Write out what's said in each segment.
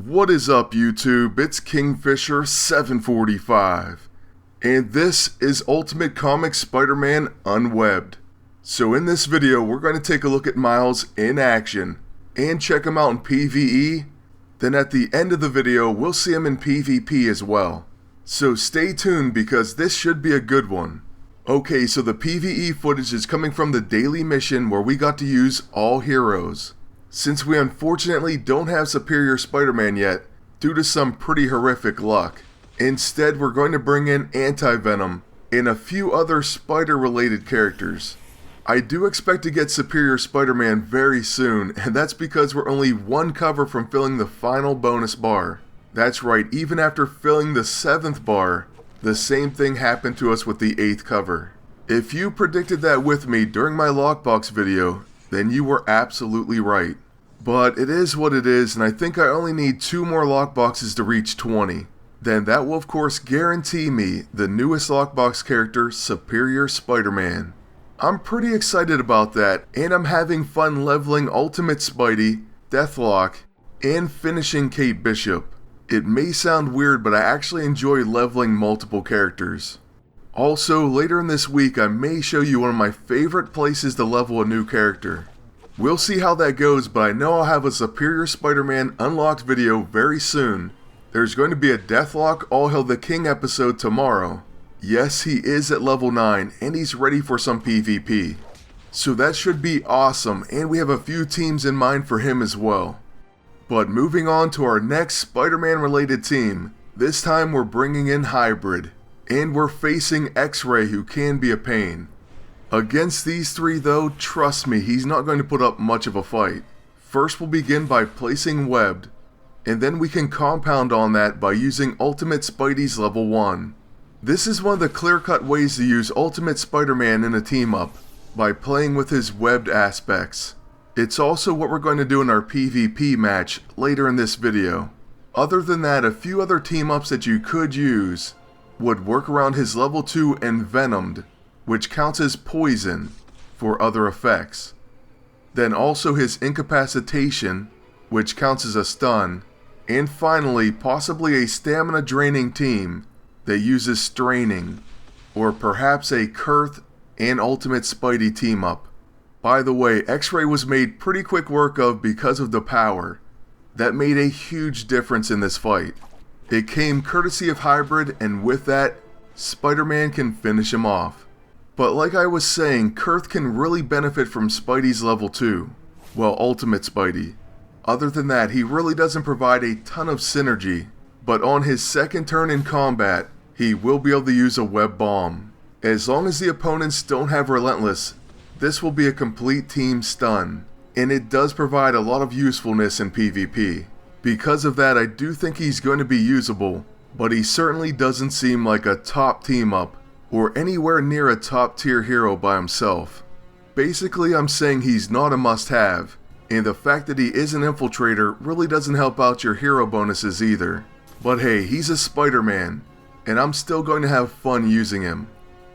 What is up YouTube? It's Kingfisher745 and this is Ultimate Comics Spider-Man Unwebbed. So in this video we're going to take a look at Miles in action and check him out in PvE. Then at the end of the video we'll see him in PvP as well. So stay tuned because this should be a good one. Okay, so the PvE footage is coming from the daily mission where we got to use all heroes. Since we unfortunately don't have Superior Spider-Man yet, due to some pretty horrific luck, instead we're going to bring in Anti-Venom and a few other spider-related characters. I do expect to get Superior Spider-Man very soon, and that's because we're only one cover from filling the final bonus bar. That's right, even after filling the 7th bar, the same thing happened to us with the 8th cover. If you predicted that with me during my lockbox video, then you were absolutely right. But it is what it is, and I think I only need 2 more lockboxes to reach 20. Then that will of course guarantee me the newest lockbox character, Superior Spider-Man. I'm pretty excited about that, and I'm having fun leveling Ultimate Spidey, Deathlock, and finishing Kate Bishop. It may sound weird, but I actually enjoy leveling multiple characters. Also, later in this week I may show you one of my favorite places to level a new character. We'll see how that goes, but I know I'll have a Superior Spider-Man Unlocked video very soon. There's going to be a Deathlock All Hail the King episode tomorrow. Yes, he is at level 9, and he's ready for some PvP. So that should be awesome, and we have a few teams in mind for him as well. But moving on to our next Spider-Man related team, this time we're bringing in Hybrid, and we're facing XRay, who can be a pain. Against these 3 though, trust me, he's not going to put up much of a fight. First we'll begin by placing Webbed, and then we can compound on that by using Ultimate Spidey's level 1. This is one of the clear-cut ways to use Ultimate Spider-Man in a team-up, by playing with his webbed aspects. It's also what we're going to do in our PvP match later in this video. Other than that, a few other team-ups that you could use would work around his level 2 Envenomed, which counts as poison for other effects. Then also his Incapacitation, which counts as a stun. And finally, possibly a stamina draining team that uses Straining, or perhaps a Kurth and Ultimate Spidey team up. By the way, X-Ray was made pretty quick work of because of the power. That made a huge difference in this fight. It came courtesy of Hybrid, and with that, Spider-Man can finish him off. But like I was saying, Kurth can really benefit from Spidey's level 2, well, Ultimate Spidey. Other than that, he really doesn't provide a ton of synergy, but on his second turn in combat, he will be able to use a web bomb. As long as the opponents don't have Relentless, this will be a complete team stun, and it does provide a lot of usefulness in PvP. Because of that, I do think he's going to be usable, but he certainly doesn't seem like a top team up, or anywhere near a top tier hero by himself. Basically, I'm saying he's not a must-have, and the fact that he is an infiltrator really doesn't help out your hero bonuses either. But hey, he's a Spider-Man, and I'm still going to have fun using him.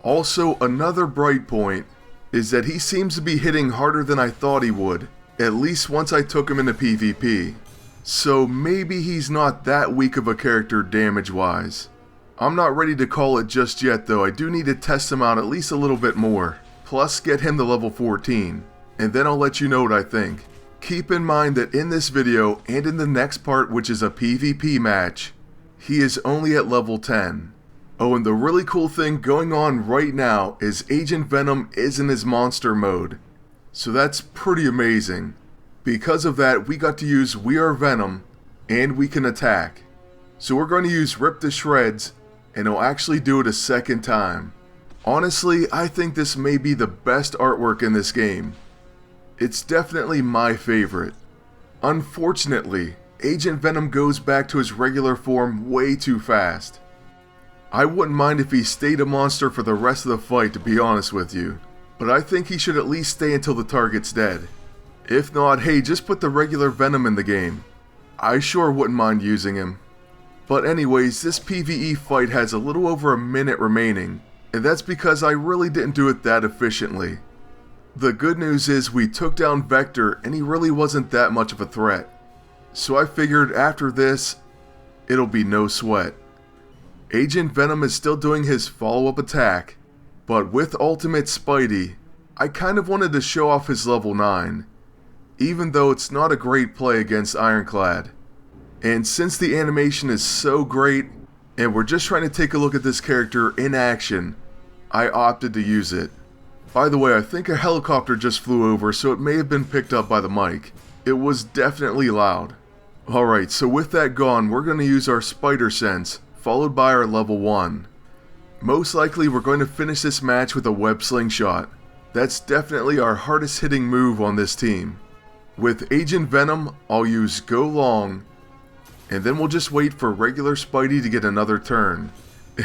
Also, another bright point is that he seems to be hitting harder than I thought he would, at least once I took him into PvP. So maybe he's not that weak of a character damage-wise. I'm not ready to call it just yet though. I do need to test him out at least a little bit more, plus get him to level 14, and then I'll let you know what I think. Keep in mind that in this video, and in the next part which is a PvP match, he is only at level 10. Oh, and the really cool thing going on right now is Agent Venom is in his monster mode. So that's pretty amazing. Because of that, we got to use We Are Venom, and we can attack. So we're going to use Rip to Shreds, and he'll actually do it a second time. Honestly, I think this may be the best artwork in this game. It's definitely my favorite. Unfortunately, Agent Venom goes back to his regular form way too fast. I wouldn't mind if he stayed a monster for the rest of the fight, to be honest with you, but I think he should at least stay until the target's dead. If not, hey, just put the regular Venom in the game. I sure wouldn't mind using him. But anyways, this PvE fight has a little over a minute remaining, and that's because I really didn't do it that efficiently. The good news is we took down Vector, and he really wasn't that much of a threat. so I figured after this, it'll be no sweat. Agent Venom is still doing his follow-up attack, but with Ultimate Spidey, I kind of wanted to show off his level 9, even though it's not a great play against Ironclad. And since the animation is so great, and we're just trying to take a look at this character in action, I opted to use it. By the way, I think a helicopter just flew over, so it may have been picked up by the mic. It was definitely loud. Alright, so with that gone, we're going to use our Spider Sense, followed by our level 1. Most likely we're going to finish this match with a web slingshot. That's definitely our hardest hitting move on this team. With Agent Venom, I'll use Go Long, and then we'll just wait for regular Spidey to get another turn.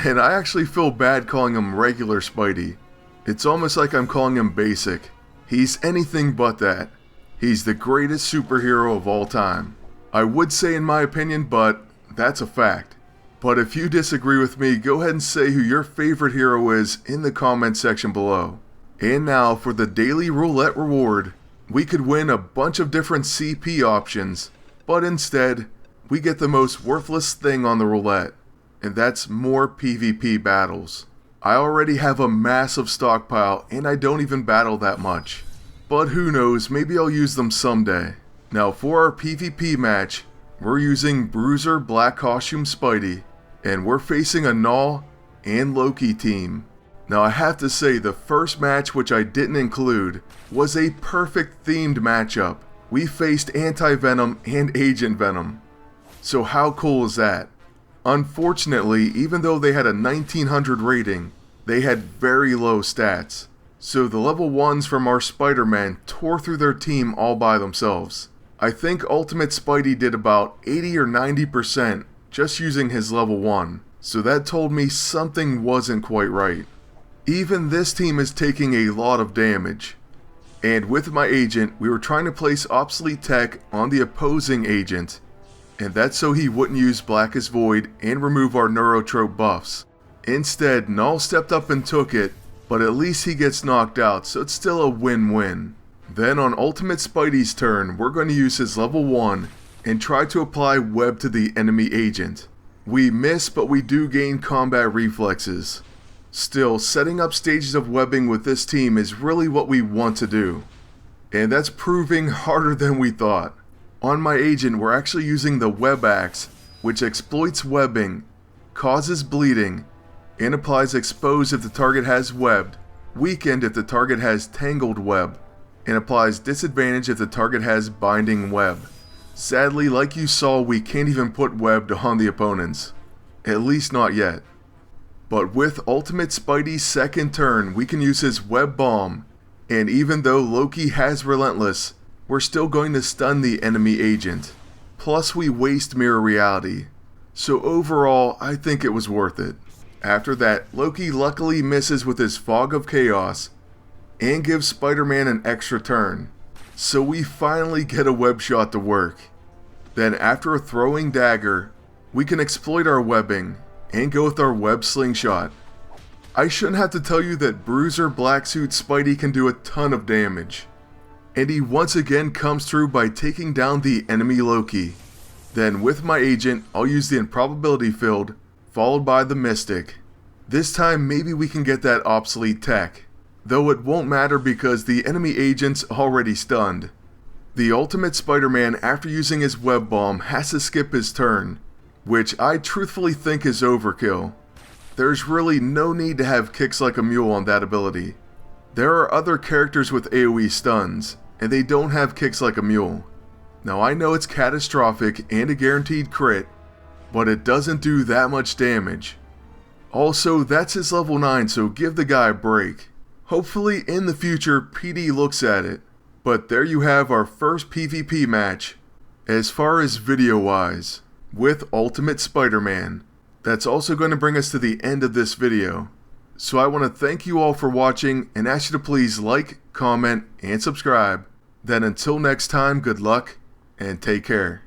And I actually feel bad calling him regular Spidey. It's almost like I'm calling him basic. He's anything but that. He's the greatest superhero of all time. I would say in my opinion, but that's a fact. But if you disagree with me, go ahead and say who your favorite hero is in the comment section below. And now for the daily roulette reward. We could win a bunch of different CP options, but instead, we get the most worthless thing on the roulette, and that's more PvP battles. I already have a massive stockpile and I don't even battle that much. But who knows, maybe I'll use them someday. Now for our PvP match, we're using Bruiser Black Costume Spidey, and we're facing a Null and Loki team. Now I have to say, the first match, which I didn't include, was a perfect themed matchup. We faced Anti-Venom and Agent Venom. So how cool is that? Unfortunately, even though they had a 1900 rating, they had very low stats. So the level 1s from our Spider-Man tore through their team all by themselves. I think Ultimate Spidey did about 80 or 90% just using his level 1. So that told me something wasn't quite right. Even this team is taking a lot of damage. And with my agent, we were trying to place obsolete tech on the opposing agent, and that's so he wouldn't use Blackest Void and remove our neurotrope buffs. Instead, Null stepped up and took it, but at least he gets knocked out, so it's still a win-win. Then on Ultimate Spidey's turn, we're going to use his level 1 and try to apply web to the enemy agent. We miss, but we do gain combat reflexes. Still, setting up stages of webbing with this team is really what we want to do. And that's proving harder than we thought. On my agent, we're actually using the Web Axe, which exploits webbing, causes bleeding, and applies Expose if the target has webbed, Weakened if the target has Tangled Web, and applies Disadvantage if the target has Binding Web. Sadly, like you saw, we can't even put webbed on the opponents. At least not yet. But with Ultimate Spidey's second turn, we can use his Web Bomb, and even though Loki has Relentless, we're still going to stun the enemy agent. Plus we waste Mirror Reality. So overall, I think it was worth it. After that, Loki luckily misses with his Fog of Chaos, and gives Spider-Man an extra turn. So we finally get a web shot to work. Then after a throwing dagger, we can exploit our webbing, and go with our web slingshot. I shouldn't have to tell you that Bruiser Black Suit Spidey can do a ton of damage. And he once again comes through by taking down the enemy Loki. Then with my agent, I'll use the Improbability Field, followed by the Mystic. This time maybe we can get that obsolete tech, though it won't matter because the enemy agent's already stunned. The Ultimate Spider-Man, after using his Web Bomb, has to skip his turn, which I truthfully think is overkill. There's really no need to have Kicks Like a Mule on that ability. There are other characters with AoE stuns, and they don't have Kicks Like a Mule. Now I know it's catastrophic and a guaranteed crit, but it doesn't do that much damage. Also, that's his level 9, so give the guy a break. Hopefully in the future PD looks at it. But there you have our first PvP match, as far as video wise, with Ultimate Spider-Man. That's also going to bring us to the end of this video. So I want to thank you all for watching and ask you to please like, comment, and subscribe. Then until next time, good luck and take care.